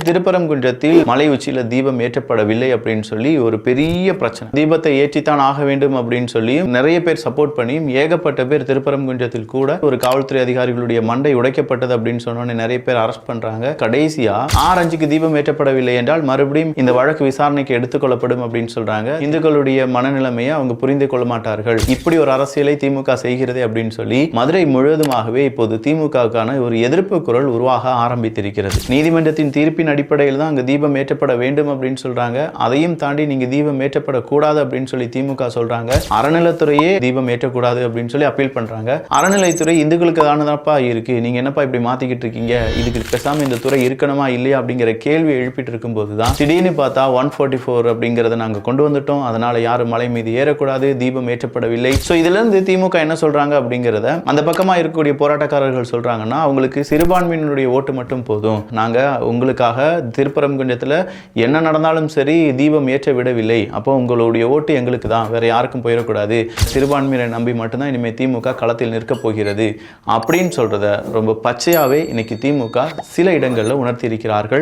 திருப்பரங்குன்றத்தில் மலை உச்சியில தீபம் ஏற்றப்படவில்லை அப்படின்னு சொல்லி ஒரு பெரிய பிரச்சனை. தீபத்தை ஏற்றித்தான் ஆக வேண்டும் அப்படின்னு சொல்லியும் நிறைய பேர் சப்போர்ட் பண்ணியும் ஏகப்பட்ட பேர் திருப்பரங்குன்றத்தில் கூட ஒரு காவல்துறை அதிகாரிகளுடைய மண்டை உடைக்கப்பட்டது அப்படின்னு சொன்னோன்னே நிறைய பேர் அரெஸ்ட் பண்றாங்க. கடைசியா 6-5க்கு தீபம் ஏற்றப்படவில்லை என்றால் மறுபடியும் இந்த வழக்கு விசாரணைக்கு எடுத்துக்கொள்ளப்படும் அப்படின்னு சொல்றாங்க. இந்துக்களுடைய மனநிலைமையை அவங்க புரிந்து கொள்ள மாட்டார்கள். இப்படி ஒரு அரசியலை திமுக செய்கிறது அப்படின்னு சொல்லி மதுரை முழுவதுமாகவே இப்போது திமுகவுக்கான ஒரு எதிர்ப்பு குரல் உருவாக ஆரம்பித்திருக்கிறது. நீதிமன்றத்தின் தீர்ப்பின் அடிப்படையில் தான் அங்க தீபம் ஏற்றப்பட வேண்டும் அப்படின்னு சொல்றாங்க. அதையும் தாண்டி நீங்க தீபம் ஏற்றப்படக்கூடாது அப்படின்னு சொல்லி திமுக சொல்றாங்க. அறநிலைத்துறையே தீபம் ஏற்றக்கூடாது அப்படின்னு சொல்லி அப்பீல் பண்றாங்க. அறநிலைத்துறை இந்துக்களுக்கு தானப்பா இருக்கு, நீங்க என்னப்பா இப்படி மாத்திக்கிட்டு இருக்கீங்க, இதுக்கு பேசாம இந்த துறை இருக்கணுமா இல்லையா அப்படிங்கிற கேள்வி எழுப்பிட்டு இருக்கும் போதுதான் திடீர்னு பார்த்தா 144 அப்படிங்கறத நாங்க கொண்டு வந்துட்டோம், அதனால யாரும் மலை மீது ஏறக்கூடாது, தீபம் ஏற்றப்படவில்லை. சோ இதுல இருந்து திமுக என்ன சொல்றாங்க அப்படிங்கறத அந்த பக்கமா இருக்கக்கூடிய போராட்டக்காரர்கள் சொல்றாங்கன்னா, அவங்களுக்கு சிறுபான்மையினுடைய ஓட்டு மட்டும் போதும், நாங்க உங்களுக்காக திருப்பரங்குன்றத்தில் என்ன நடந்தாலும் சரி தீபம் ஏற்ற விடவில்லை, அப்போ உங்களுடைய ஓட்டு எங்களுக்கு தான், வேற யாருக்கும் போயிடக்கூடாது, சிறுபான்மையினரை நம்பி மட்டும்தான் இனிமேல் திமுக களத்தில் நிற்க போகிறது அப்படின்னு சொல்றத ரொம்ப பச்சையாவே இன்னைக்கு திமுக சில இடங்களில் உணர்த்தி இருக்கிறார்கள்.